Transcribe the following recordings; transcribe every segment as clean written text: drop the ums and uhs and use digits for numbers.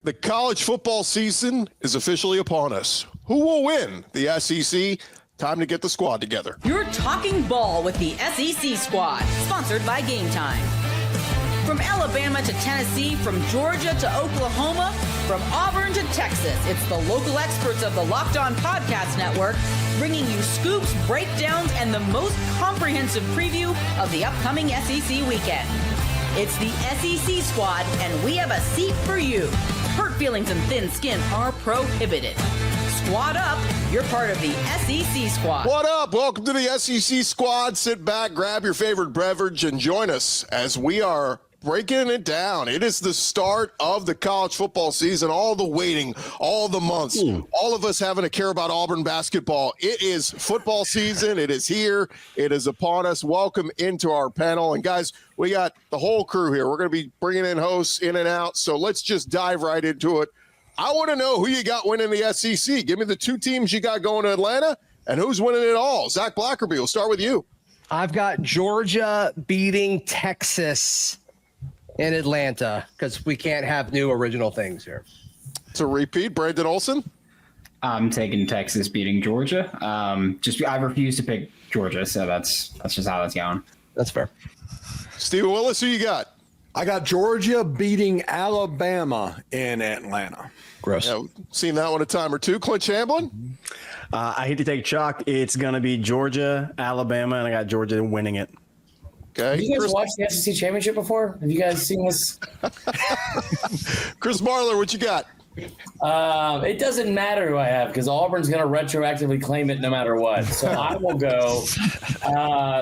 The college football season is officially upon us. Who will win the SEC? Time to get the squad together. You're talking ball with the SEC squad, sponsored by Game Time. From Alabama to Tennessee, from Georgia to Oklahoma, from Auburn to Texas, it's the local experts of the Locked On Podcast Network bringing you scoops, breakdowns, and the most comprehensive preview of the upcoming SEC weekend. It's the SEC squad, and we have a seat for you. Hurt feelings and thin skin are prohibited. Squad up, you're part of the SEC squad. What up? Welcome to the SEC squad. Sit back, grab your favorite beverage, and join us as we are breaking it down. It is the start of the college football season, all the waiting, all the months, all of us having to care about Auburn basketball. It is football season. It is here. It is upon us. Welcome into our panel. And guys, we got the whole crew here. We're going to be bringing in hosts in and out. So let's just dive right into it. I want to know who you got winning the SEC. Give me the two teams you got going to Atlanta and who's winning it all. Zach Blackerby, we'll start with you. I've got Georgia beating Texas in Atlanta because we can't have new original things here. It's a repeat. Brandon Olson? I'm taking Texas beating Georgia. I refuse to pick Georgia, so that's just how that's going. That's fair. Steven Willis, who you got? I got Georgia beating Alabama in Atlanta. Gross. Yeah, seen that one a time or two. Clint Chamblin? I hate to take chalk. It's going to be Georgia, Alabama, and I got Georgia winning it. Okay. Have you guys watched the SEC championship before? Have you guys seen this? Chris Marler, what you got? It doesn't matter who I have because Auburn's going to retroactively claim it no matter what. So I will go.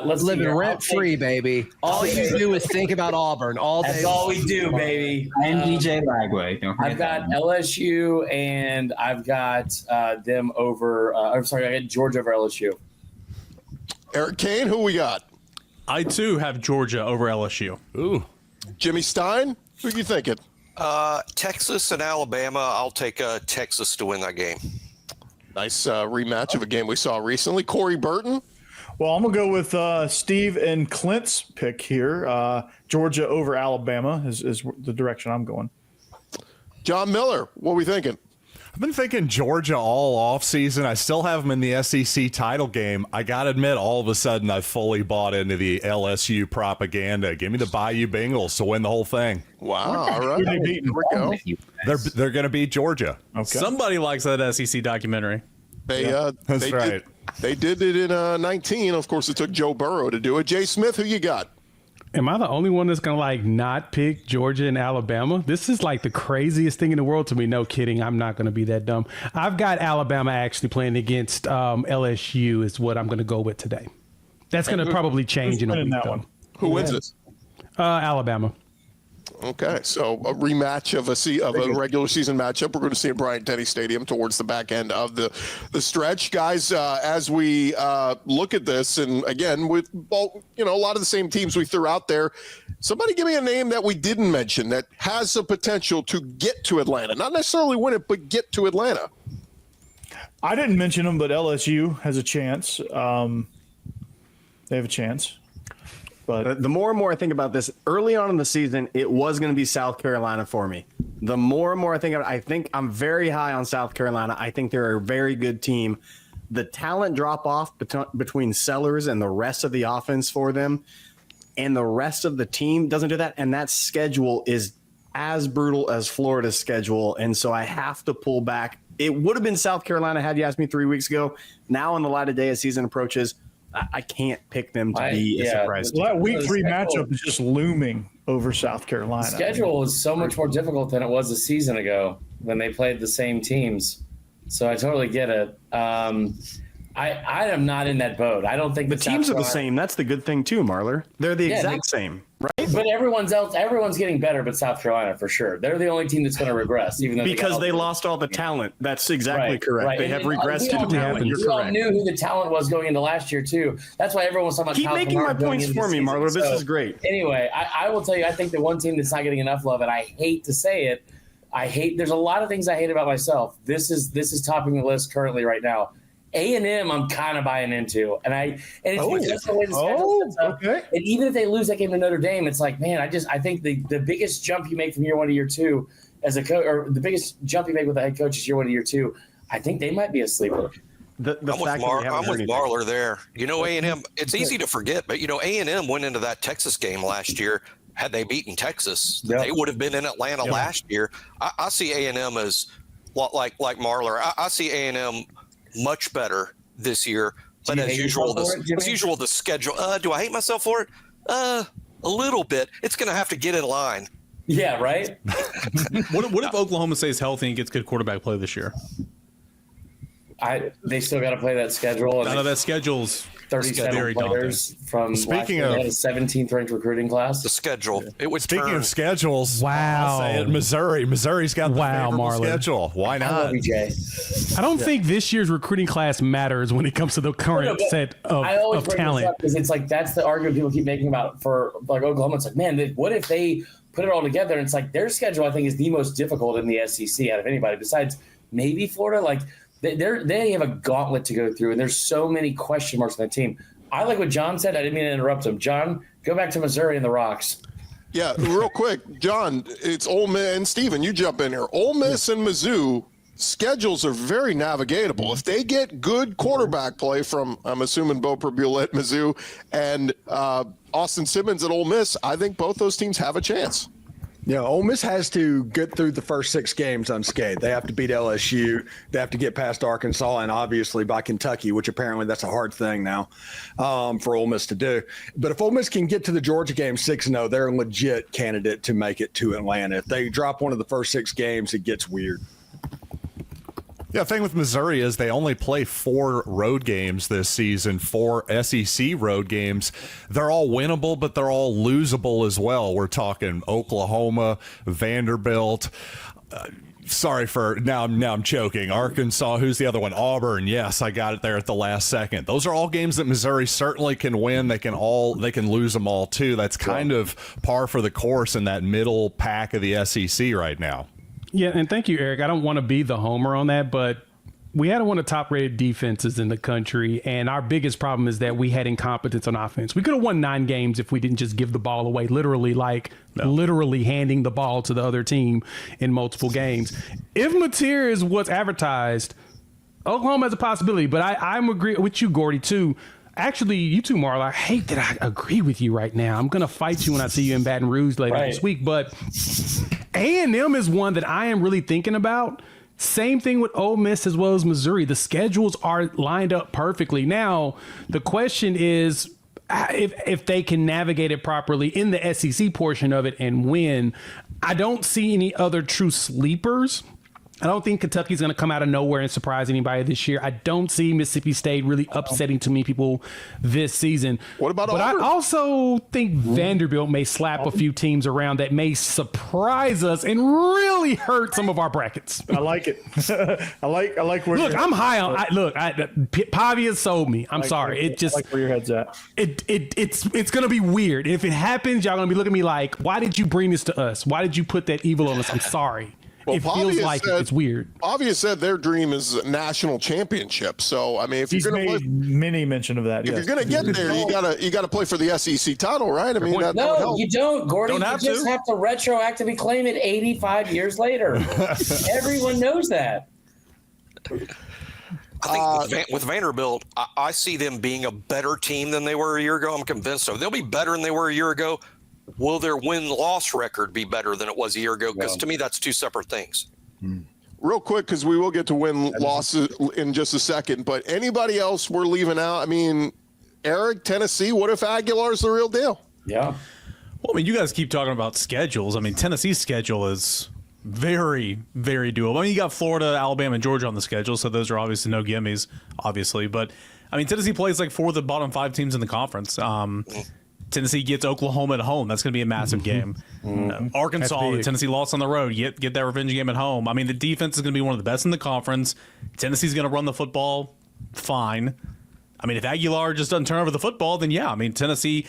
Let's live rent free, baby. All you do is think about Auburn all day. That's all we do, baby. And DJ Lagway. I've got LSU and I've got them over. I got Georgia over LSU. Eric Kane, who we got? I, too, have Georgia over LSU. Ooh. Jimmy Stein, who you thinking? Texas and Alabama. I'll take Texas to win that game. Nice rematch of a game we saw recently. Corey Burton? Well, I'm going to go with Steve and Clint's pick here. Georgia over Alabama is the direction I'm going. John Miller, what are we thinking? I've been thinking Georgia all offseason. I still have them in the SEC title game. I got to admit, all of a sudden, I fully bought into the LSU propaganda. Give me the Bayou Bengals to win the whole thing. Wow. All right. Here we go. They're going to beat Georgia. Okay. Somebody likes that SEC documentary. That's right. They did it in 19. Of course, it took Joe Burrow to do it. Jay Smith, who you got? Am I the only one that's going to not pick Georgia and Alabama? This is the craziest thing in the world to me. No kidding. I'm not going to be that dumb. I've got Alabama actually playing against LSU is what I'm going to go with today. That's going to probably change in a week. That one. Who wins this? Alabama. Okay, so a rematch of a regular season matchup. We're going to see in Bryant-Denny Stadium towards the back end of the stretch, guys. As we look at this, and again with a lot of the same teams we threw out there. Somebody give me a name that we didn't mention that has the potential to get to Atlanta, not necessarily win it, but get to Atlanta. I didn't mention them, but LSU has a chance. They have a chance. But the more and more I think about this, early on in the season, it was going to be South Carolina for me. The more and more I think about it, I think I'm very high on South Carolina. I think they're a very good team. The talent drop off between Sellers and the rest of the offense for them and the rest of the team doesn't do that. And that schedule is as brutal as Florida's schedule. And so I have to pull back. It would have been South Carolina had you asked me 3 weeks ago. Now in the light of day as season approaches, I can't pick them to be a surprise. Well, that week 3 matchup is just looming over South Carolina. The schedule is so much more difficult than it was a season ago when they played the same teams. So I totally get it. I am not in that boat. I don't think the teams are the same. That's the good thing too, Marler. They're the exact same, right? But everyone's getting better, but South Carolina for sure. They're the only team that's going to regress, even though because they lost all the talent. That's exactly correct. Right. They have regressed to the talent. We all knew who the talent was going into last year too. That's why everyone was talking about. Keep making my points for me, Marler. This is great. Anyway, I will tell you, I think the one team that's not getting enough love, and I hate to say it, there's a lot of things I hate about myself. This is topping the list currently right now. A&M, I'm kind of buying into, and it's just the way the schedule sets up. Okay. And even if they lose that game to Notre Dame, it's like, man, I think the biggest jump you make from year one to year two as a coach, or the biggest jump you make with the head coach is year 1 to year 2. I think they might be a sleeper. I'm with Marler there. A&M, it's easy to forget, but A&M went into that Texas game last year. Had they beaten Texas, they would have been in Atlanta last year. I see A&M as like Marler. I see A&M much better this year. But as usual, the schedule. Do I hate myself for it? A little bit. It's going to have to get in line. Yeah, right. What if Oklahoma stays healthy and gets good quarterback play this year? They still got to play that schedule. None of that schedule's 37 players from Speaking last year. of They had a 17th ranked recruiting class. The schedule. It would Speaking of schedules, Wow. I'll say it, Missouri's got the favorable Marlon. schedule. Why I not? love you, Jay. I don't think this year's recruiting class matters when it comes to the current set I always of bring talent. this up because it's like that's the argument people keep making about for like Oklahoma. It's like, man, what if they put it all together? And it's like their schedule, I think, is the most difficult in the SEC out of anybody besides maybe Florida. Like they have a gauntlet to go through, and there's so many question marks on that team. I like what John said. I didn't mean to interrupt him. John, go back to Missouri and the Rocks. Yeah, real quick, John, it's Ole Miss, and Steven, you jump in here. Ole Miss and Mizzou schedules are very navigatable. If they get good quarterback play from, I'm assuming, Beau Pribula at Mizzou and Austin Simmons at Ole Miss, I think both those teams have a chance. Yeah, Ole Miss has to get through the first 6 games unscathed. They have to beat LSU. They have to get past Arkansas and obviously by Kentucky, which apparently that's a hard thing now for Ole Miss to do. But if Ole Miss can get to the Georgia game 6-0, they're a legit candidate to make it to Atlanta. If they drop one of the first 6 games, it gets weird. Yeah, the thing with Missouri is they only play 4 road games this season, 4 SEC road games. They're all winnable, but they're all losable as well. We're talking Oklahoma, Vanderbilt. Sorry for now I'm choking. Arkansas, who's the other one? Auburn. Yes, I got it there at the last second. Those are all games that Missouri certainly can win. They can lose them all too. That's kind of par for the course in that middle pack of the SEC right now. Yeah, and thank you, Eric. I don't want to be the homer on that, but we had one of the top-rated defenses in the country, and our biggest problem is that we had incompetence on offense. We could have won 9 games if we didn't just give the ball away, literally handing the ball to the other team in multiple games. If Mateer is what's advertised, Oklahoma has a possibility, but I'm agreeing with you, Gordy, too. Actually, you too, Marla. I hate that I agree with you right now. I'm going to fight you when I see you in Baton Rouge later this week. But A&M is one that I am really thinking about. Same thing with Ole Miss as well as Missouri. The schedules are lined up perfectly. Now, the question is if they can navigate it properly in the SEC portion of it and win. I don't see any other true sleepers. I don't think Kentucky's going to come out of nowhere and surprise anybody this year. I don't see Mississippi State really upsetting too many people this season. What about But Auburn? I also think Vanderbilt may slap a few teams around that may surprise us and really hurt some of our brackets. I like it. I like where. Look, I'm high on. Pavia sold me. I'm sorry. It just I like where your head's at. It's gonna be weird. If it happens, y'all gonna be looking at me like, why did you bring this to us? Why did you put that evil on us? I'm sorry. Well, It feels like it's weird. Pavia said their dream is a national championship. So I mean, if He's you're going to play, many mention of that. if you're going to get there, you got to play for the SEC title, right? I mean, that would No, help. you don't, Gordy. Don't You have just to. have to retroactively claim it 85 years later. Everyone knows that. I think with Vanderbilt, I see them being a better team than they were a year ago. I'm convinced so. They'll be better than they were a year ago. Will their win-loss record be better than it was a year ago? Because to me, that's 2 separate things. Real quick, because we will get to win-losses in just a second. But anybody else we're leaving out? I mean, Eric, Tennessee, what if Aguilar's the real deal? Yeah. Well, I mean, you guys keep talking about schedules. I mean, Tennessee's schedule is very, very doable. I mean, you got Florida, Alabama, and Georgia on the schedule, so those are obviously no gimmies, obviously. But, I mean, Tennessee plays like 4 of the bottom 5 teams in the conference. Tennessee gets Oklahoma at home. That's going to be a massive game. Arkansas, Tennessee lost on the road. Get that revenge game at home. I mean, the defense is going to be one of the best in the conference. Tennessee's going to run the football fine. I mean, if Aguilar just doesn't turn over the football, then yeah. I mean, Tennessee,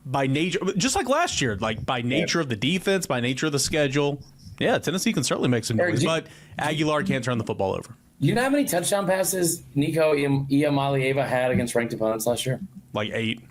by nature, just like last year, like by nature of the defense, by nature of the schedule, yeah, Tennessee can certainly make some noise. But Aguilar can't turn the football over. You know how many touchdown passes Nico Iamaleava had against ranked opponents last year? Like 8.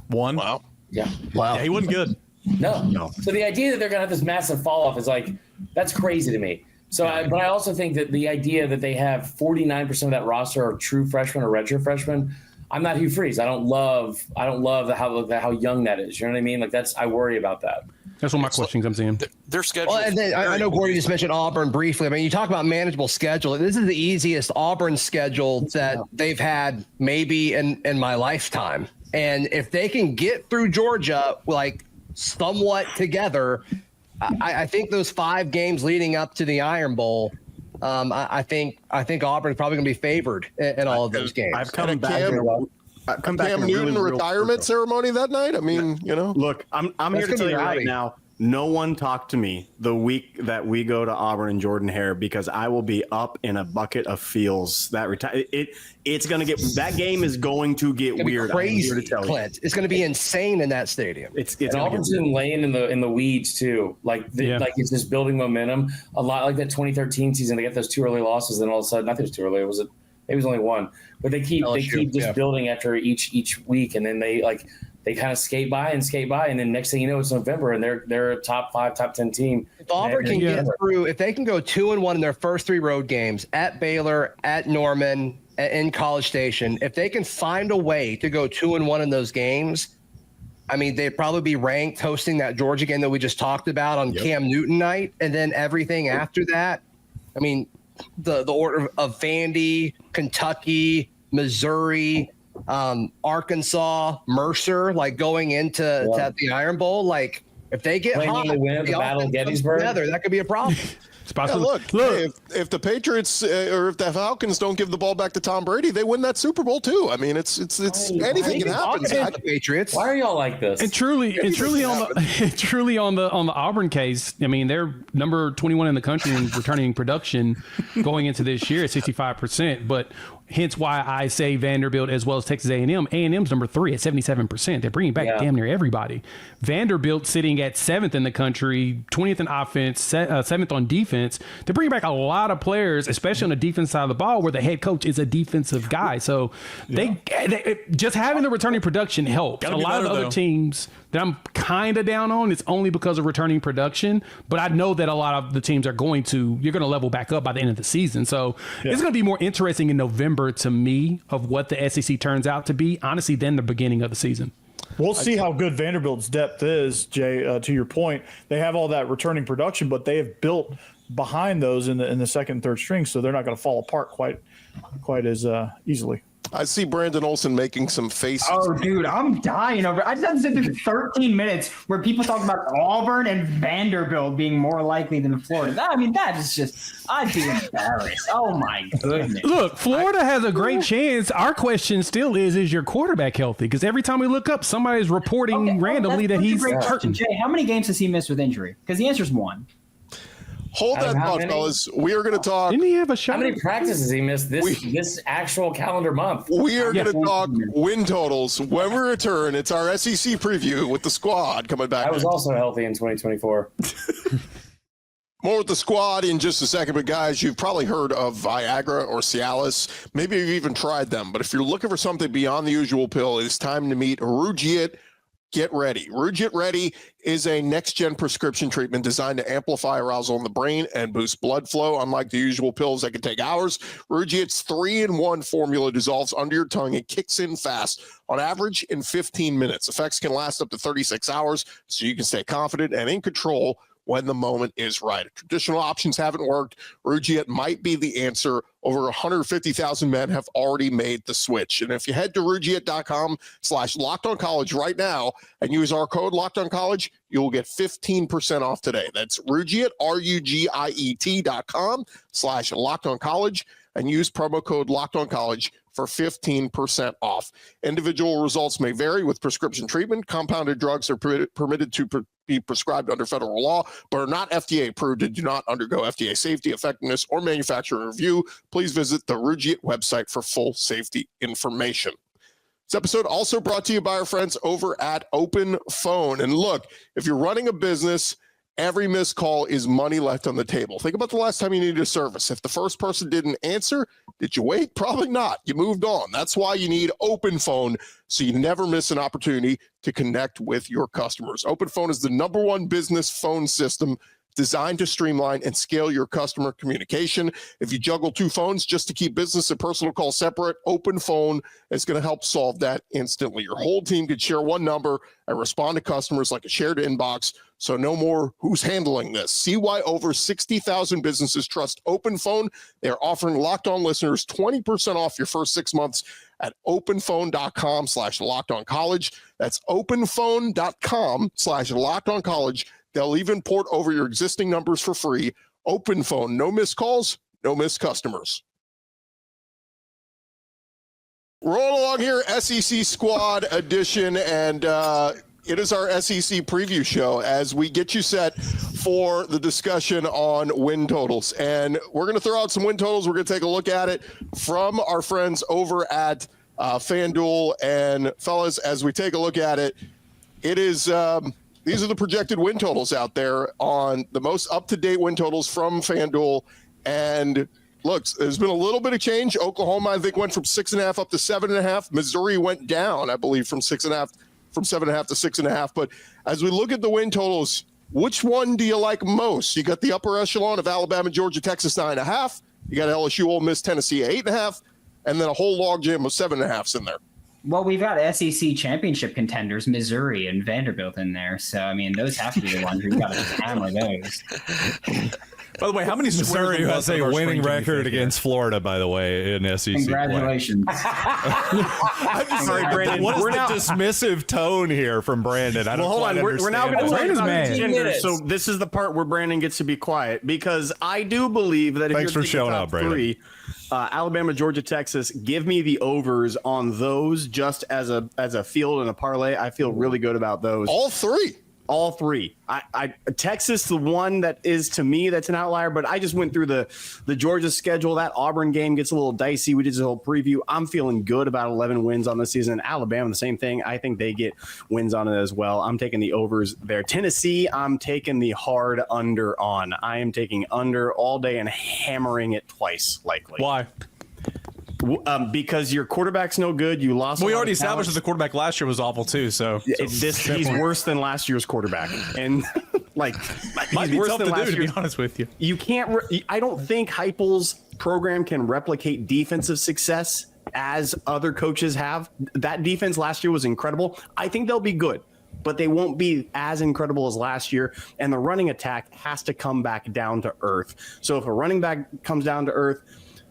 1. Wow. Yeah. Wow. Yeah, he wasn't good. No. So the idea that they're going to have this massive fall off is like, that's crazy to me. So, but I also think that the idea that they have 49% of that roster are true freshmen or redshirt freshmen. I'm not Hugh Freeze. I don't love how young that is. You know what I mean? Like I worry about that. That's what my question comes in. Their schedule. Well, and then I know Gordy just mentioned Auburn briefly. I mean, you talk about manageable schedule. This is the easiest Auburn schedule that they've had maybe in my lifetime. And if they can get through Georgia, like somewhat together, I think those 5 games leading up to the Iron Bowl, I think Auburn's probably going to be favored in all of those games. I've come back. Cam Newton retirement ceremony that night. I mean, Look, I'm here to tell you right now. No one talk to me the week that we go to Auburn and Jordan Hare, because I will be up in a bucket of feels. It's going to get, that game is going to get weird. Crazy, I'm here to tell Clint. It's going to be insane in that stadium. It's and Auburn's been laying in the weeds too. Like it's just building momentum. A lot like that 2013 season. They got those 2 early losses, and all of a sudden, I think it was too early. It was only 1, but they keep just building after each week, and then they kind of skate by, and then next thing you know, it's November, and they're a top 5, top 10 team. If Auburn can get through, if they can go 2-1 in their first 3 road games at Baylor, at Norman, in College Station, if they can find a way to go 2-1 in those games, I mean, they'd probably be ranked hosting that Georgia game that we just talked about on Cam Newton night, and then everything after that. I mean, the order of Vandy, Kentucky, Missouri, Arkansas, Mercer, like going into the Iron Bowl, like if they get hot, the Battle of Gettysburg together, that could be a problem. Look, if the Patriots or if the Falcons don't give the ball back to Tom Brady, they win that Super Bowl too. I mean, it's anything can happen. The Patriots. Why are y'all like this? And truly on the Auburn case, I mean, they're number 21 in the country in returning production going into this year at 65%, but hence why I say Vanderbilt as well as Texas A&M. A&M's number 3 at 77%. They're bringing back damn near everybody. Vanderbilt sitting at 7th in the country, 20th in offense, 7th on defense. They're bringing back a lot of players, especially on the defense side of the ball, where the head coach is a defensive guy. So they just having the returning production helps. A lot of the other teams that I'm kind of down on, it's only because of returning production. But I know that a lot of the teams you're going to level back up by the end of the season. So it's going to be more interesting in November to me of what the SEC turns out to be, honestly, than the beginning of the season. We'll see how good Vanderbilt's depth is, Jay. To your point, they have all that returning production, but they have built behind those in the second and third string, so they're not going to fall apart quite as easily. I see Brandon Olson making some faces. Oh, dude, I'm dying over. I just had to sit through 13 minutes where people talk about Auburn and Vanderbilt being more likely than Florida. I mean, that is just, I'd be embarrassed. Oh my goodness. Look, Florida has a great chance. Our question still is your quarterback healthy? Because every time we look up, somebody's reporting randomly that he's hurting. Jay, how many games has he missed with injury? Because the answer is 1. Hold that thought, fellas. We are going to talk. Didn't he have a shot? How many practices he missed this actual calendar month? We are going to talk win totals when we return. It's our SEC preview with the squad coming back. I was also healthy in 2024. More with the squad in just a second. But guys, you've probably heard of Viagra or Cialis. Maybe you've even tried them. But if you're looking for something beyond the usual pill, it's time to meet Rugiet. Get ready. Rugiet Ready is a next-gen prescription treatment designed to amplify arousal in the brain and boost blood flow. Unlike the usual pills that can take hours, Rugiet's 3-in-1 formula dissolves under your tongue and kicks in fast, on average in 15 minutes. Effects can last up to 36 hours, so you can stay confident and in control when the moment is right. If traditional options haven't worked, Rugiet might be the answer. Over 150,000 men have already made the switch. And if you head to Rugiet.com/LockedOnCollege right now and use our code LockedOnCollege, you will get 15% off today. That's Rugiet, RUGIET.com/LockedOnCollege, and use promo code LockedOnCollege for 15% off. Individual results may vary with prescription treatment. Compounded drugs are permitted to be prescribed under federal law, but are not FDA approved and do not undergo FDA safety, effectiveness, or manufacturer review. Please visit the Rugiet website for full safety information. This episode also brought to you by our friends over at Open Phone. And look, if you're running a business Every missed call is money left on the table. Think about the last time you needed a service. If the first person didn't answer, did you wait? Probably not. You moved on. That's why you need Open Phone, so you never miss an opportunity to connect with your customers. Open Phone is the #1 business phone system designed to streamline and scale your customer communication. If you juggle 2 phones just to keep business and personal calls separate, Open Phone is going to help solve that instantly. Your whole team could share one number and respond to customers like a shared inbox, so no more who's handling this. See why over 60,000 businesses trust Open Phone. They're offering Locked On listeners 20% off your first 6 months at openphone.com/lockedoncollege. That's openphone.com/lockedoncollege. They'll even port over your existing numbers for free. Open Phone, no missed calls, no missed customers. Roll along here, SEC Squad edition, and it is our SEC preview show as we get you set for the discussion on win totals. And we're going to throw out some win totals. We're going to take a look at it from our friends over at FanDuel. And fellas, as we take a look at it, it is these are the projected win totals out there on the most up-to-date win totals from FanDuel. And look, there's been a little bit of change. Oklahoma, I think, went from 6.5 up to 7.5. Missouri went down, I believe, from 7.5 to 6.5. But as we look at the win totals, which one do you like most? You got the upper echelon of Alabama, Georgia, Texas, 9.5. You got LSU, Ole Miss, Tennessee, 8.5. And then a whole logjam of 7.5s in there. Well, we've got SEC championship contenders, Missouri and Vanderbilt in there. So, I mean, those have to be the ones we've got to just hammer those. By the way, how many Missouri has a winning record against Florida, by the way, in SEC Congratulations. I'm just sorry, Brandon. What is the dismissive tone here from Brandon? I don't hold on. We're now going to talk Brandon's about mad. contenders. So this is the part where Brandon gets to be quiet, because I do believe that if Thanks you're for showing top up, Brandon. 3, Alabama, Georgia, Texas, give me the overs on those just as a field and a parlay. I feel really good about those. All 3. All 3. Texas, the one that is, to me, that's an outlier, but I just went through the Georgia schedule. That Auburn game gets a little dicey. We did this whole preview. I'm feeling good about 11 wins on the season. Alabama, the same thing. I think they get wins on it as well. I'm taking the overs there. Tennessee, I'm taking the hard under on. I am taking under all day and hammering it twice, likely. Why? Because your quarterback's no good. You lost. We already established that the quarterback last year was awful too. So he's worse than last year's quarterback, and like might he's be worse tough than to last do, to year. be honest with you. You can't. I don't think Heupel's program can replicate defensive success as other coaches have. That defense last year was incredible. I think they'll be good, but they won't be as incredible as last year. And the running attack has to come back down to earth. So if a running back comes down to earth,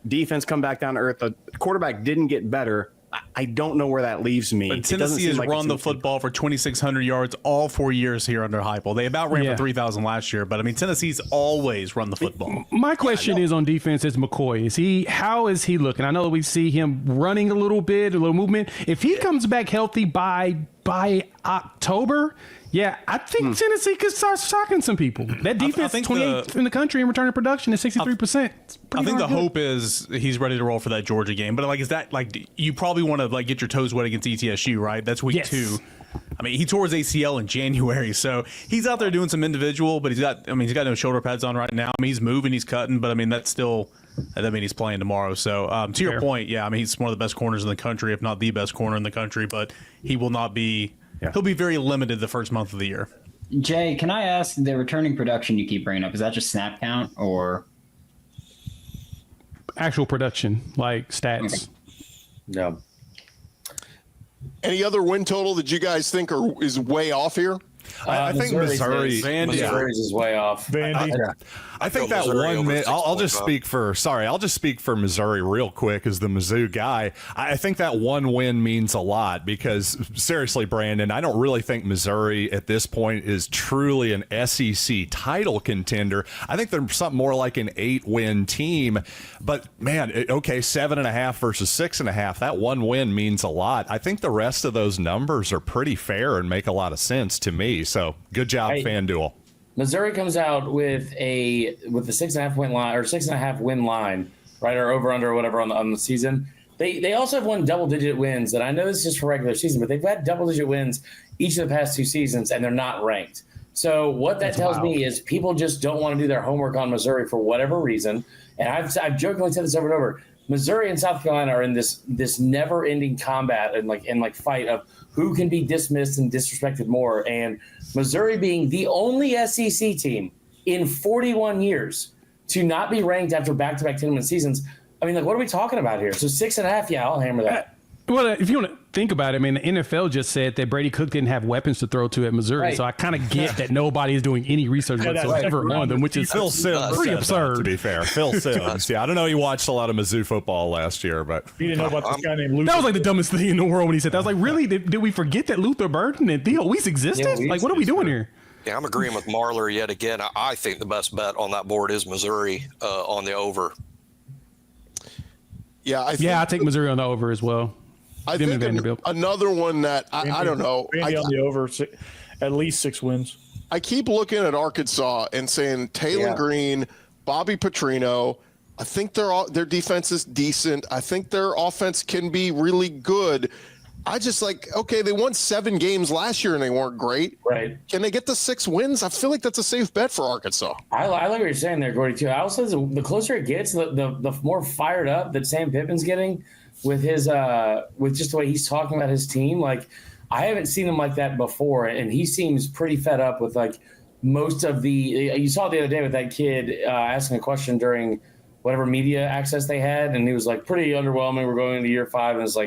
defense come back down to earth, the quarterback didn't get better, I don't know where that leaves me. But Tennessee has run the football for 2,600 yards all 4 years here under Heupel. They about ran for 3,000 last year, but I mean, Tennessee's always run the football. My question is on defense is McCoy. How is he looking? I know we see him running a little bit, a little movement. If he comes back healthy by October, I think Tennessee could start shocking some people. That defense, 28th in the country in return to production is 63%. I think the hope is he's ready to roll for that Georgia game. But is that you probably want to get your toes wet against ETSU, right? That's week 2. I mean, he tore his ACL in January, so he's out there doing some individual, but he's got no shoulder pads on right now. I mean, he's moving, he's cutting, but I mean, that doesn't mean he's playing tomorrow. So to your point, I mean, he's one of the best corners in the country, if not the best corner in the country, but he will not be. He'll be very limited the first month of the year. Jay, can I ask, the returning production you keep bringing up, is that just snap count or actual production, like stats? No. Any other win total that you guys think is way off here? I think Missouri's is way off. Vandy. I think that one minute. I'll just speak for Missouri real quick as the Mizzou guy. I think that one win means a lot because seriously, Brandon, I don't really think Missouri at this point is truly an SEC title contender. I think they're something more like an 8-win team. But man, okay, 7.5 versus 6.5. That one win means a lot. I think the rest of those numbers are pretty fair and make a lot of sense to me. So good job, FanDuel. Missouri comes out with the 6.5 win line or 6.5 win line, right, or over under or whatever on the season. They also have won double-digit wins, and I know this is just for regular season, but they've had double-digit wins each of the past 2 seasons, and they're not ranked. So what that tells me is people just don't want to do their homework on Missouri for whatever reason. And I've jokingly said this over and over. Missouri and South Carolina are in this never-ending combat and fight of who can be dismissed and disrespected more. And Missouri being the only SEC team in 41 years to not be ranked after back-to-back 10-win seasons. I mean, what are we talking about here? So 6.5, yeah, I'll hammer that. Well, if you want to think about it, I mean, the NFL just said that Brady Cook didn't have weapons to throw to at Missouri. Right. So I kind of get that nobody is doing any research whatsoever on them, which is Phil Sims pretty said that, absurd. to be fair. Phil Sims. Yeah, I don't know. He watched a lot of Mizzou football last year, but You didn't know about this guy named Luther. That was like the dumbest thing in the world when he said that. I was like, really? Did we forget that Luther Burden and Theo Weiss existed? Yeah, Weiss what are we doing here? Yeah, I'm agreeing with Marler yet again. I think the best bet on that board is Missouri on the over. Yeah, I take Missouri on the over as well. I Them think and Vanderbilt. another one that I don't know. Vandy on the over, at least 6 wins. I keep looking at Arkansas and saying Taylor Green, Bobby Petrino. I think their defense is decent. I think their offense can be really good. I just they won 7 games last year and they weren't great. Right. Can they get to 6 wins? I feel like that's a safe bet for Arkansas. I like what you're saying there, Gordy, too. I also the closer it gets, the more fired up that Sam Pittman's getting with his with just the way he's talking about his team. Like, I haven't seen him like that before, and he seems pretty fed up with most of the. You saw it the other day with that kid asking a question during whatever media access they had, and he was pretty underwhelming. We're going into year 5, and it's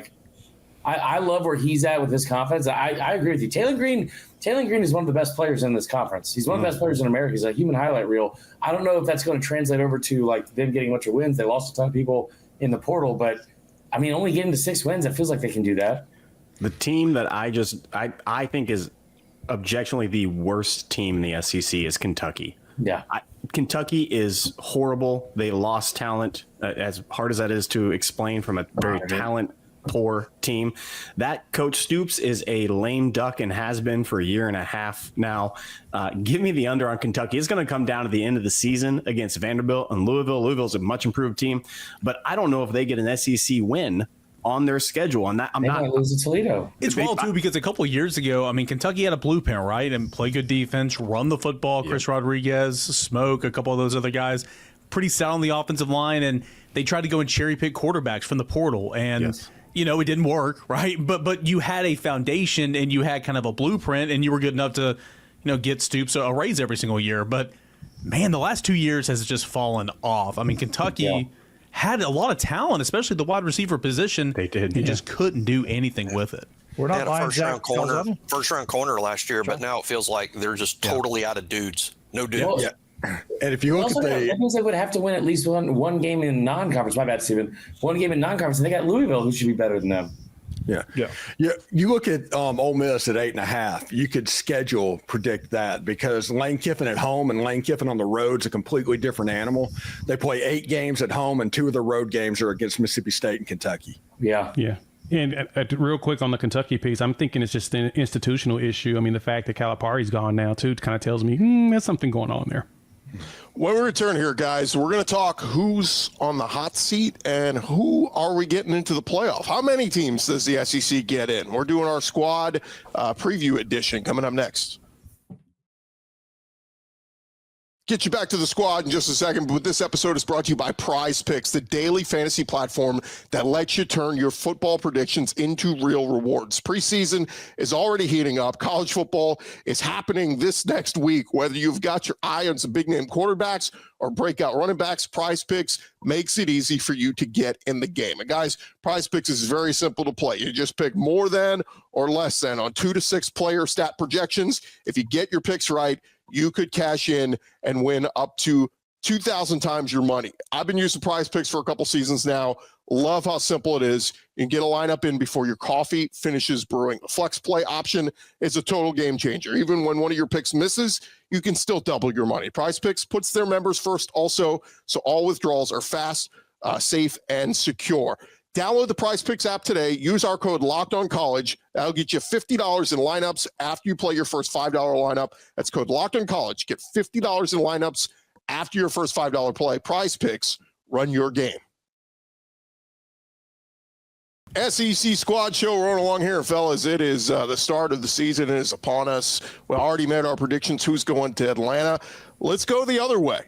I love where he's at with his confidence. I agree with you. Taylor Green is one of the best players in this conference. He's one of the best players in America. He's a human highlight reel. I don't know if that's going to translate over to them getting a bunch of wins. They lost a ton of people in the portal, but I mean, only getting to 6 wins, it feels like they can do that. The team that I think is objectively the worst team in the SEC is Kentucky. Yeah. Kentucky is horrible. They lost talent, as hard as that is to explain from a very talent-poor team. That Coach Stoops is a lame duck and has been for a year and a half now. Give me the under on Kentucky. It's going to come down to the end of the season against Vanderbilt and Louisville. Louisville's a much improved team, but I don't know if they get an SEC win on their schedule. And that I'm not losing Toledo. It's well too, because a couple of years ago, I mean, Kentucky had a blueprint, right? And play good defense, run the football. Chris Rodriguez, Smoke, a couple of those other guys, pretty stout on the offensive line. And they tried to go and cherry pick quarterbacks from the portal. And it didn't work, right? But you had a foundation and you had kind of a blueprint, and you were good enough to, get Stoops a raise every single year. But man, the last 2 years has just fallen off. I mean, Kentucky had a lot of talent, especially the wide receiver position. They did. They just couldn't do anything with it. We're not They had a first round corner last year, but now it feels like they're just totally out of dudes. No dudes. And if you look at that means they would have to win at least one game in non-conference. My bad, Steven. One game in non-conference, and they got Louisville, who should be better than them. Yeah. You look at Ole Miss at 8.5. You could schedule predict that, because Lane Kiffin at home and Lane Kiffin on the road is a completely different animal. They play 8 games at home, and 2 of the road games are against Mississippi State and Kentucky. Yeah. And real quick on the Kentucky piece, I'm thinking it's just an institutional issue. I mean, the fact that Calipari's gone now too kind of tells me there's something going on there. When we return here, guys, we're going to talk who's on the hot seat and who are we getting into the playoff. How many teams does the SEC get in? We're doing our squad preview edition coming up next. Get you back to the squad in just a second, but this episode is brought to you by Prize Picks, the daily fantasy platform that lets you turn your football predictions into real rewards. Preseason is already heating up. College football is happening this next week. Whether you've got your eye on some big-name quarterbacks or breakout running backs, Prize Picks makes it easy for you to get in the game. And guys, Prize Picks is very simple to play. You just pick more than or less than on 2 to 6 player stat projections. If you get your picks right, you could cash in and win up to 2,000 times your money. I've been using Prize Picks for a couple seasons now. Love how simple it is. You can get a lineup in before your coffee finishes brewing. The flex play option is a total game changer. Even when one of your picks misses, you can still double your money. Prize Picks puts their members first also, so all withdrawals are fast, safe, and secure. Download the Prize Picks app today. Use our code LOCKEDONCollege. That'll get you $50 in lineups after you play your first $5 lineup. That's code LOCKEDONCollege. Get $50 in lineups after your first $5 play. Prize Picks, run your game. SEC Squad Show rolling along here, fellas. It is the start of the season. It is upon us. We already made our predictions. Who's going to Atlanta? Let's go the other way.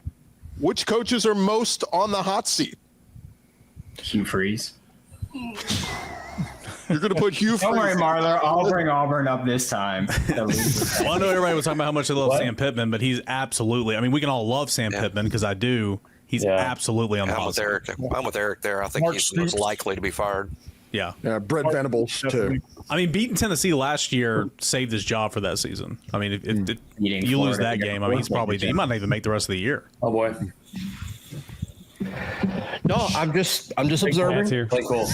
Which coaches are most on the hot seat? Hugh Freeze. You're going to put Hugh Freeze. Don't worry, Marler. I'll bring Auburn up this time. Well, I know everybody was talking about how much they love Sam Pittman, but he's absolutely. I mean, we can all love Sam Pittman because I do. He's absolutely on the hot seat. I'm with Eric there. I think he's most likely to be fired. Yeah. Brett Venables, too. I mean, beating Tennessee last year saved his job for that season. I mean, if you lose that game, I mean, he might not even make the rest of the year. Oh boy. No, I'm just observing. Play cool.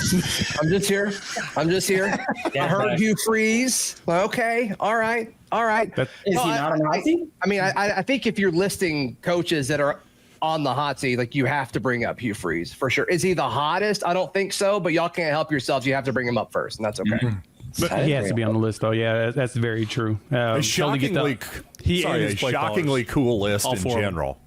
I'm just here. I heard Hugh Freeze. Okay. All right. Is he not on the hot seat? I mean, I think if you're listing coaches that are on the hot seat, like, you have to bring up Hugh Freeze for sure. Is he the hottest? I don't think so, but y'all can't help yourselves. You have to bring him up first, and that's okay. Mm-hmm. But he has to be on the list, though. Yeah, that's very true. A shockingly cool list in general.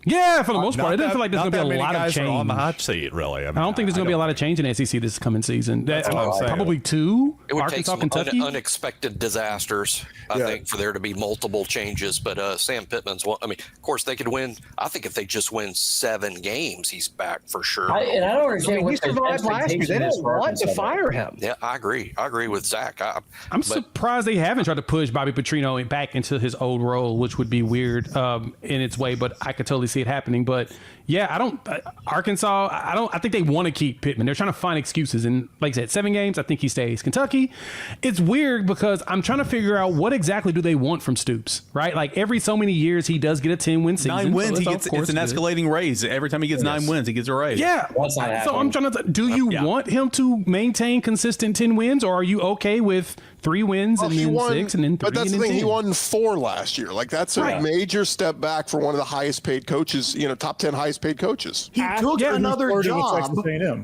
Yeah, for the most part. It doesn't feel like there's going to be a lot of change on the hot seat, really. I don't think there's going to be a lot of change in SEC this coming season. Probably two. It would Arkansas, take some Kentucky. unexpected disasters, I think, for there to be multiple changes. But Sam Pittman's one. I mean, of course, they could win. I think if they just win 7 games, he's back for sure. I don't understand He survived last year. They don't want to fire him. Yeah, I agree. I agree with Zach. I'm surprised they haven't tried to push Bobby Petrino back into his old role, which would be weird in its way, but I could totally see it happening. But yeah, Arkansas, I think they want to keep Pittman. They're trying to find excuses. And like I said, 7 games, I think he stays. Kentucky, it's weird because I'm trying to figure out what exactly do they want from Stoops, right? Like, every so many years, he does get a 10-win season. 9 wins, it's an escalating raise. Every time he gets 9 wins, he gets a raise. Yeah. So I'm trying to, do you want him to maintain consistent 10 wins, or are you okay with 3 wins and then 6 and then 3? But that's the thing. He won 4 last year. Like, that's a major step back for one of the highest paid coaches, top 10 highest paid coaches. He took another job,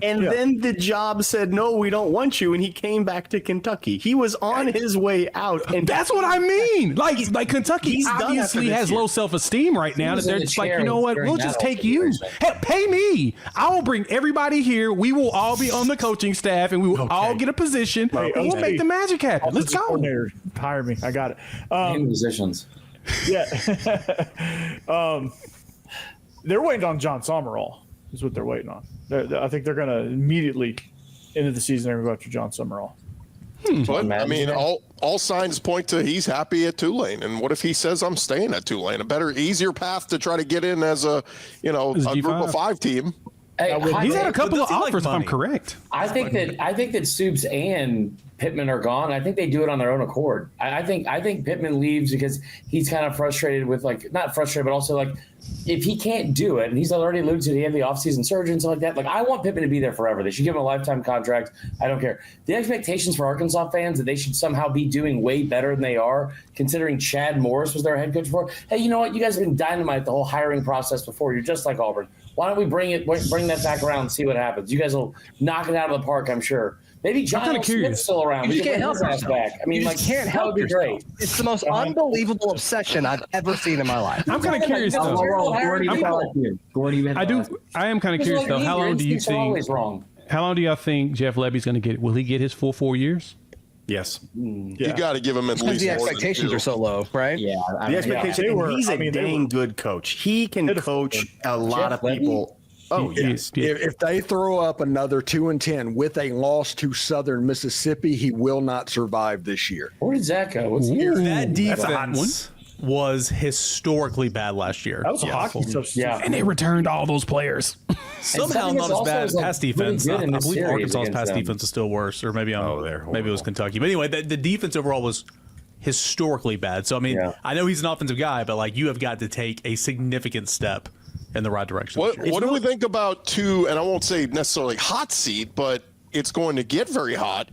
and then the job said, no, we don't want you, and he came back to Kentucky. He was on his way out. And that's what I mean. Like Kentucky obviously has low self-esteem right now. That they're just like, you know what, we'll just take you. Hey, pay me. I will bring everybody here. We will all be on the coaching staff, and we will all get a position, and we'll make the magic happen. Let's go. Coordinator, hire me. I got it. Musicians. Yeah. They're waiting on John Summerall. Is what they're waiting on. I think they're going to immediately into the season. They're going to go after John Summerall. But I mean, all signs point to he's happy at Tulane. And what if he says, I'm staying at Tulane? A better, easier path to try to get in as a group of 5 team. Hey, he's had a couple of offers, if I'm correct. I think that Stoops and Pittman are gone. I think they do it on their own accord. I think Pittman leaves because he's kind of frustrated with, like, not frustrated, but also, like, if he can't do it, and he's already alluded to the end of the offseason surgery and stuff like that, like, I want Pittman to be there forever. They should give him a lifetime contract. I don't care. The expectations for Arkansas fans that they should somehow be doing way better than they are, considering Chad Morris was their head coach before. Hey, you know what? You guys have been dynamite the whole hiring process before. You're just like Auburn. Why don't we bring that back around and see what happens? You guys will knock it out of the park, I'm sure. Maybe John Smith's still around. You can't help yourself. Back. I mean, you can't help yourself. Great. It's the most unbelievable obsession I've ever seen in my life. I'm kind of curious, though. I am kind of curious, though. How long do you think? How long do y'all think Jeff Lebby's going to get? Will he get his full 4 years? Yes. You got to give him at least. The expectations are so low, right? Yeah. The expectation. He's a dang good coach. He can coach a lot of people. Oh, yes. If they throw up another 2-10 with a loss to Southern Mississippi, he will not survive this year. Where did Zach go? That defense was historically bad last year. That was a hockey substitute. Yeah. And they returned all those players. Somehow not as bad as pass defense. I believe Arkansas's pass defense is still worse, or maybe maybe it was Kentucky. But anyway, the defense overall was historically bad. So, I mean, I know he's an offensive guy, but, like, you have got to take a significant step in the right direction. What do we think about and I won't say necessarily hot seat, but it's going to get very hot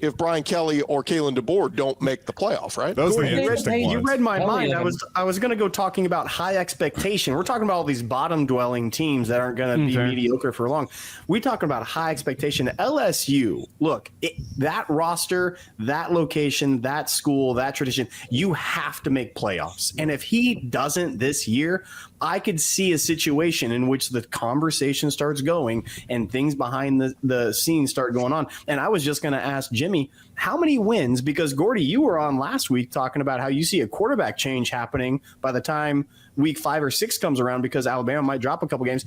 if Brian Kelly or Kalen DeBoer don't make the playoff, right? Those are the interesting ones. You read my mind. I was going to go talking about high expectation. We're talking about all these bottom-dwelling teams that aren't going to be mediocre for long. We're talking about high expectation. LSU, look, that roster, that location, that school, that tradition, you have to make playoffs. And if he doesn't this year, I could see a situation in which the conversation starts going and things behind the scenes start going on. And I was just going to ask Jimmy, how many wins? Because Gordy, you were on last week talking about how you see a quarterback change happening by the time week 5 or 6 comes around because Alabama might drop a couple games.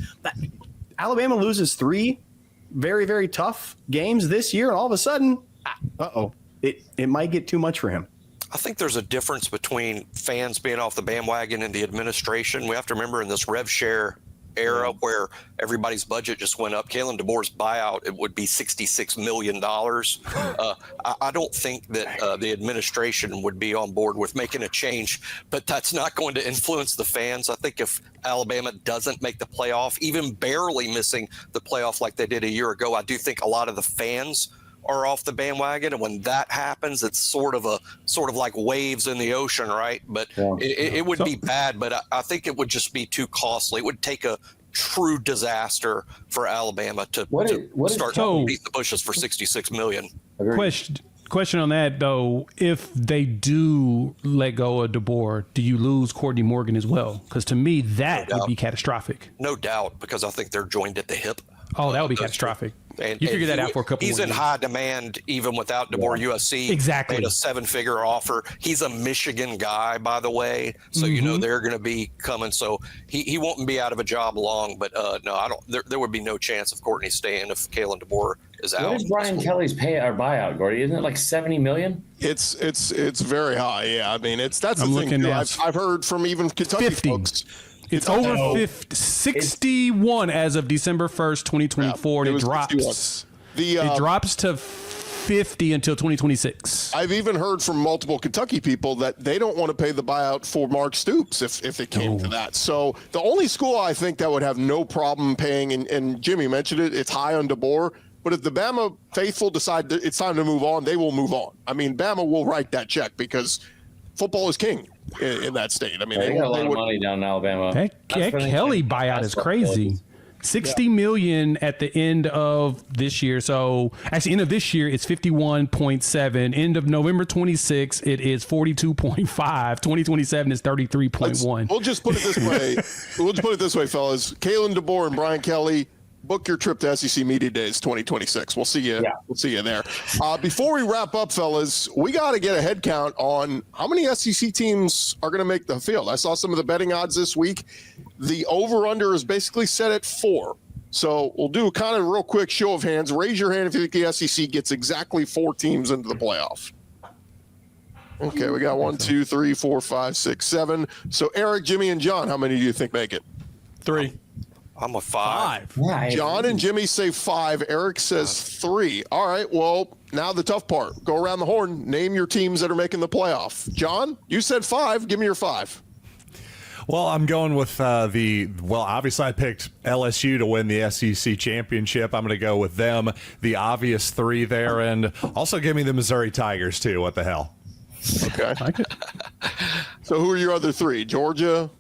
Alabama loses 3 very, very tough games this year, and all of a sudden, it might get too much for him. I think there's a difference between fans being off the bandwagon and the administration. We have to remember in this rev share era where everybody's budget just went up, Kalen DeBoer's buyout, it would be $66 million. I don't think that the administration would be on board with making a change, but that's not going to influence the fans. I think if Alabama doesn't make the playoff, even barely missing the playoff like they did a year ago, I do think a lot of the fans are off the bandwagon, and when that happens, it's sort of like waves in the ocean, right? But it would be bad, but I think it would just be too costly. It would take a true disaster for Alabama to start beating the bushes for $66 million. Question on that though: if they do let go of DeBoer, do you lose Courtney Morgan as well? Because to me, that would be catastrophic. No doubt, because I think they're joined at the hip. Oh, that would be catastrophic. And you figure that out for a couple. He's in high demand even without DeBoer. USC exactly made a 7-figure offer. He's a Michigan guy, by the way, so you know they're going to be coming. So he won't be out of a job long. But no, I don't. There would be no chance of Courtney staying if Kalen DeBoer is out. What is Brian Kelly's buyout, Gordy? Isn't it like $70 million? It's very high. Yeah, I mean that's the thing. Too. I've heard from even Kentucky 50. folks. It's over 61 as of December 1st, 2024. Yeah, it drops. It drops to 50 until 2026. I've even heard from multiple Kentucky people that they don't want to pay the buyout for Mark Stoops if it came to that. So the only school I think that would have no problem paying, and Jimmy mentioned it, it's high on DeBoer. But if the Bama faithful decide that it's time to move on, they will move on. I mean, Bama will write that check because football is king in that state. I mean, they got a lot of money down in Alabama. That Kelly buyout is crazy. $60 million at the end of this year. So actually, end of this year, it's 51.7. End of November 26, it is 42.5. 2027 is 33.1. We'll just put it this way. Fellas. Kalen DeBoer and Brian Kelly, book your trip to SEC Media Days 2026. We'll see you. Yeah. We'll see you there. Before we wrap up, fellas, we got to get a head count on how many SEC teams are going to make the field. I saw some of the betting odds this week. The over/under is basically set at 4. So we'll do kind of a real quick show of hands. Raise your hand if you think the SEC gets exactly 4 teams into the playoff. Okay, we got 1, 2, 3, 4, 5, 6, 7. So Eric, Jimmy, and John, how many do you think make it? 3. I'm a 5. John and Jimmy say 5. Eric says 3. All right. Well, now the tough part. Go around the horn. Name your teams that are making the playoff. John, you said 5. Give me your 5. Well, I'm going with obviously I picked LSU to win the SEC championship. I'm going to go with them, the obvious 3 there. And also give me the Missouri Tigers, too. What the hell? Okay. So who are your other 3? Georgia?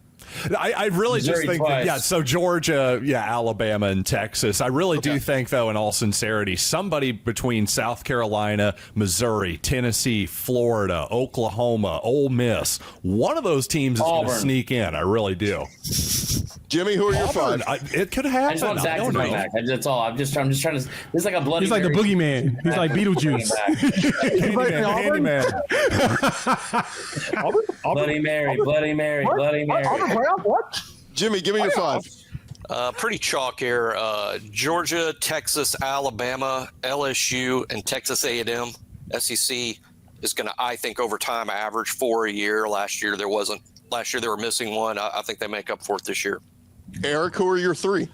I really just think that, so Georgia, Alabama, and Texas. I really do think, though, in all sincerity, somebody between South Carolina, Missouri, Tennessee, Florida, Oklahoma, Ole Miss, one of those teams is going to sneak in. I really do. Jimmy, who are your 5? It could happen. I just want Zach to come back. That's all. I'm just trying to. This is like a bloody. He's like the boogeyman. He's like Beetlejuice. Bloody Mary, Bloody Mary, Bloody Mary. What? Jimmy, give me your 5. Pretty chalk here. Georgia, Texas, Alabama, LSU, and Texas A&M. SEC is going to, I think, over time average 4 a year. Last year there wasn't. Last year they were missing 1. I think they make up for it this year. Eric, who are your 3?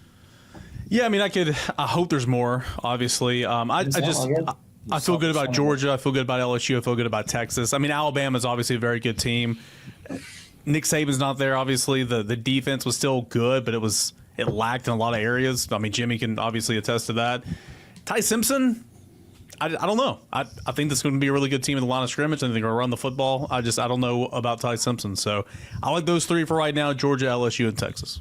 Yeah, I mean, I hope there's more, obviously. I feel good about Georgia. I feel good about LSU. I feel good about Texas. I mean, Alabama's obviously a very good team. Nick Saban's not there, obviously. The defense was still good, but it lacked in a lot of areas. I mean, Jimmy can obviously attest to that. Ty Simpson, I don't know. I think this is going to be a really good team in the line of scrimmage. I think they're going to run the football. I don't know about Ty Simpson. So I like those 3 for right now: Georgia, LSU, and Texas.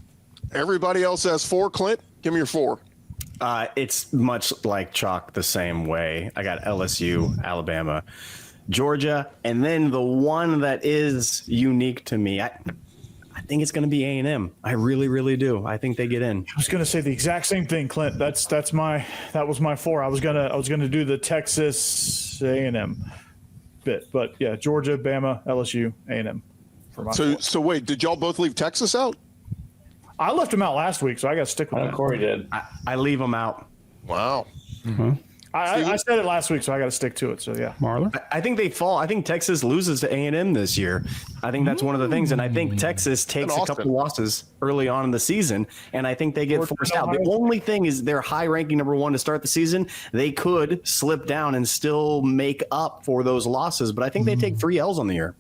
Everybody else has 4. Clint, give me your 4. It's much like chalk the same way. I got LSU, Alabama, Georgia, and then the one that is unique to me. I think it's going to be A&M. I really, really do. I think they get in. I was going to say the exact same thing, Clint. That was my 4. I was gonna do the Texas A&M bit, but yeah, Georgia, Bama, LSU, A&M for my 4. So wait, did y'all both leave Texas out? I left them out last week, so I got to stick with that. Corey did. I leave them out. Wow. I said it last week, so I got to stick to it. So yeah, Marler? I think they fall. I think Texas loses to A&M this year. I think that's one of the things, and I think Texas takes a couple losses early on in the season, and I think they get forced out. The only thing is they're high-ranking number 1 to start the season. They could slip down and still make up for those losses, but I think they take 3 L's on the year.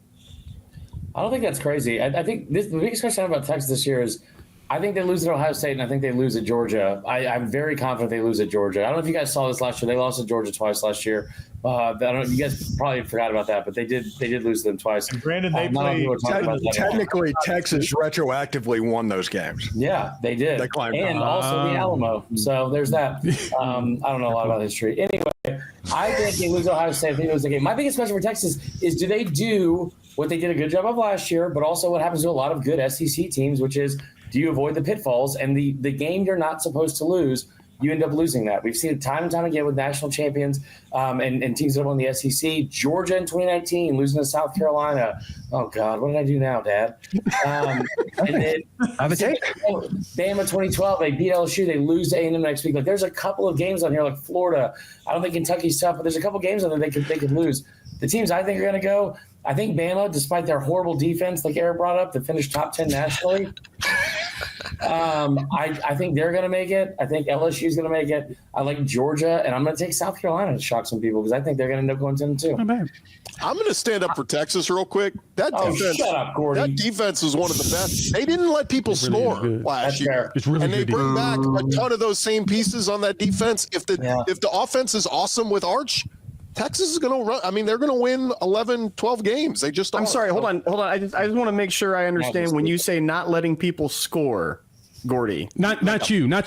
I don't think that's crazy. I think the biggest question about Texas this year is I think they lose at Ohio State, and I think they lose at Georgia. I'm very confident they lose at Georgia. I don't know if you guys saw this last year. They lost to Georgia twice last year. I don't know. You guys probably forgot about that, but they did lose them twice. And granted, they played. Technically, Texas retroactively won those games. Yeah, they did. They climbed and also the Alamo. So there's that. I don't know a lot about history. Anyway, I think they lose Ohio State. I think they lose the game. My biggest question for Texas is, do they do what they did a good job of last year, but also what happens to a lot of good SEC teams, which is, do you avoid the pitfalls? And the game you're not supposed to lose, you end up losing that. We've seen it time and time again with national champions and teams that have won the SEC. Georgia in 2019, losing to South Carolina. Oh, God, what did I do now, Dad? And then Bama 2012, they beat LSU. They lose to A&M next week. Like, there's a couple of games on here, like Florida. I don't think Kentucky's tough, but there's a couple games on there they could lose. The teams I think are going to go, I think Bama, despite their horrible defense, like Eric brought up, to finish top 10 nationally. I think they're going to make it. I think LSU is going to make it. I like Georgia, and I'm going to take South Carolina to shock some people because I think they're going to end up going 10-2. I'm going to stand up for Texas real quick. That defense, shut up, Gordy. That defense is one of the best. They didn't let people score last year, really and they good bring back a ton of those same pieces on that defense. If the offense is awesome with Arch, Texas is going to run. I mean, they're going to win 11, 12 games. They just. I'm sorry. Hold on. I just want to make sure I understand when you say not letting people score, Gordy. Not you. You're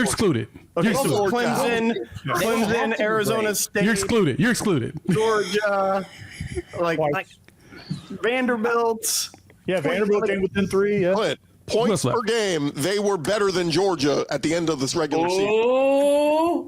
excluded. Okay, so Clemson, Arizona State. You're excluded. Georgia, like Vanderbilt. Yeah, Vanderbilt came within 3. Yeah. Clint, points per game, they were better than Georgia at the end of this regular season.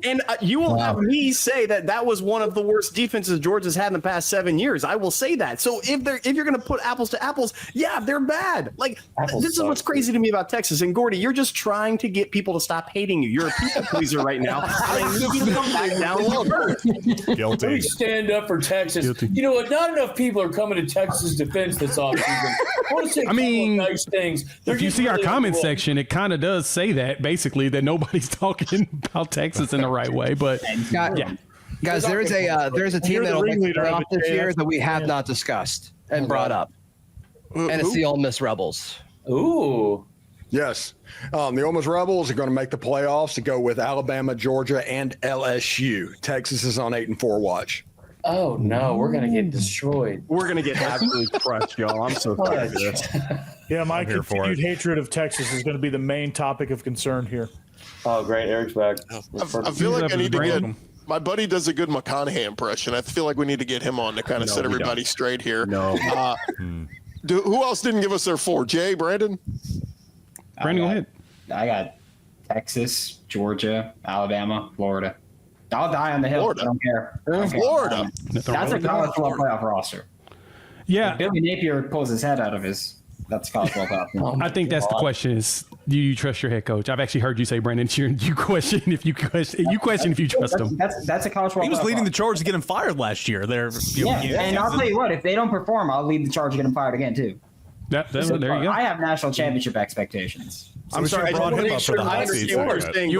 And you will have me say that was one of the worst defenses Georgia's had in the past 7 years. I will say that. So if you're going to put apples to apples, yeah, they're bad. Like, this is what's crazy to me about Texas. And Gordy, you're just trying to get people to stop hating you. You're a people pleaser right now. I need you to come back down a little bit. Guilty. Let me stand up for Texas. Guilty. You know what? Not enough people are coming to Texas' defense this offseason. I want to say nice things. If you see our comment section, it kind of does say that, basically, that nobody's talking about Texas in the right way. But yeah, guys, there's a team that'll make the playoff this year that we have not discussed and brought up, and it's the Ole Miss Rebels. Ooh. Yes. The Ole Miss Rebels are going to make the playoffs to go with Alabama, Georgia, and LSU. Texas is on 8-4 watch. Oh, no. We're going to get destroyed. We're going to get absolutely crushed, y'all. I'm so tired of this. Yeah, my continued hatred of Texas is going to be the main topic of concern here. Oh, great. Eric's back. I feel like I need to get my buddy does a good McConaughey impression. I feel like we need to get him on to kind of set everybody straight here. No. Who else didn't give us their 4? Jay, Brandon? Brandon, go ahead. I got Texas, Georgia, Alabama, Florida. I'll die on the hill. I don't care. Florida. That's a college football playoff roster. Yeah. If Billy Napier pulls his head out of that's college football playoff. I think that's the question is, do you trust your head coach? I've actually heard you say, Brandon, you question if you trust him. That's a college football. He was leading the charge to get him fired last year. And I'll tell you what, if they don't perform, I'll lead the charge to get him fired again too. There you go. I have national championship expectations. I'm sorry. I brought him up for the hot seat. You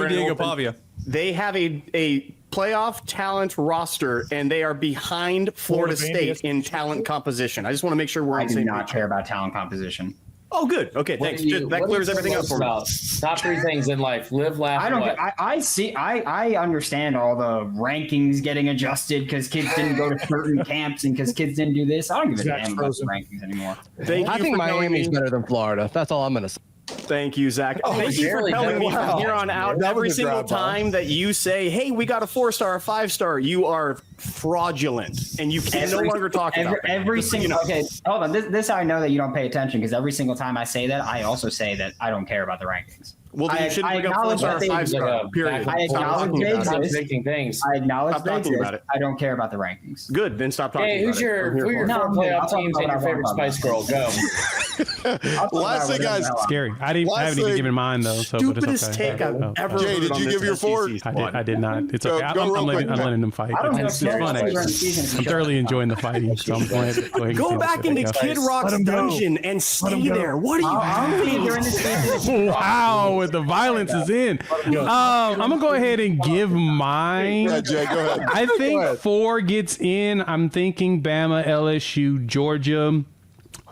and Diego Pavia. They have a playoff talent roster, and they are behind Florida State in talent composition. I just want to make sure we're on the same page. I do not care about talent composition. Oh, good. Okay, thanks. That clears everything up for me. Top 3 things in life: live, laugh. I understand all the rankings getting adjusted because kids didn't go to certain camps and because kids didn't do this. I don't give a damn about the rankings anymore. I think Miami's better than Florida. That's all I'm going to say. Thank you, Zach. Thank you for telling me from here on out. Every single time that you say, hey, we got a 4-star, a 5-star, you are fraudulent, and you can no longer talk about that. Every single okay, hold on. This is how I know that you don't pay attention, because every single time I say that, I also say that I don't care about the rankings. Well, then you shouldn't bring up 4-star or 5-star. Period. I acknowledge they exist. Things. I acknowledge Stop they talking exist. about it. I don't care about the rankings. Good. Then stop talking. Hey, about who are your No, four playoff I'll teams talk and your about favorite Spice Girl? Go. Last thing, guys. Scary. I haven't even given mine though. So, but it's Stupidest okay. take I've ever Jay, heard did on you this give your four? SEC I did not. It's Go- okay. go I'm real quick, letting them fight. I don't know It's if fun. during the Actually. season. I'm thoroughly enjoying the fighting. So I'm going to Go back into Kid Rock's dungeon and stay there. What are you during the season. Wow, with the violence is in. I'm gonna go ahead and give mine. Yeah, Jay, go ahead. I think 4 gets in. I'm thinking Bama, LSU, Georgia.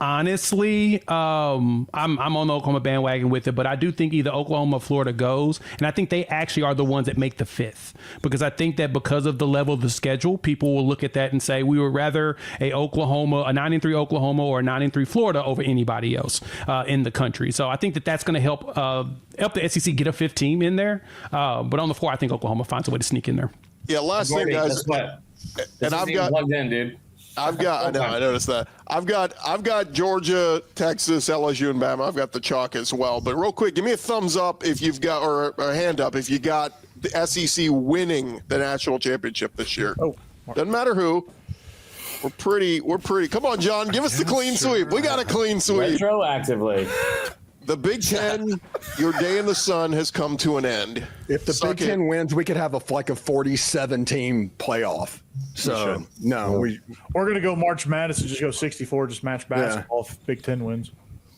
Honestly, I'm on the Oklahoma bandwagon with it, but I do think either Oklahoma or Florida goes, and I think they actually are the ones that make the 5th, because I think that because of the level of the schedule, people will look at that and say we would rather a 9-3 Oklahoma or a 9-3 Florida over anybody else in the country. So I think that that's going to help the SEC get a 5th team in there. But on the 4, I think Oklahoma finds a way to sneak in there. Yeah, last thing, guys. And I've got plugged in, dude. I know, I noticed that. I've got Georgia, Texas, LSU, and Bama. I've got the chalk as well. But real quick, give me a thumbs up if you've got, or a hand up if you got the SEC winning the national championship this year. Doesn't matter who. We're pretty. Come on, John, give us the clean sweep. We got a clean sweep. Retroactively. The Big Ten, your day in the sun has come to an end. If the Big Ten wins, we could have a 47-team playoff. So We're gonna go March Madness and just go 64, just match basketball if Big Ten wins.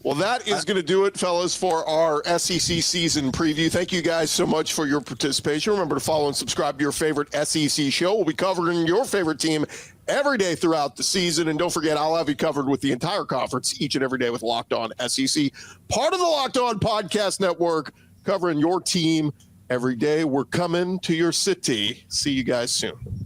Well, that is going to do it, fellas, for our SEC season preview. Thank you guys so much for your participation. Remember to follow and subscribe to your favorite SEC show. We'll be covering your favorite team every day throughout the season. And don't forget, I'll have you covered with the entire conference each and every day with Locked On SEC. Part of the Locked On Podcast Network, covering your team every day. We're coming to your city. See you guys soon.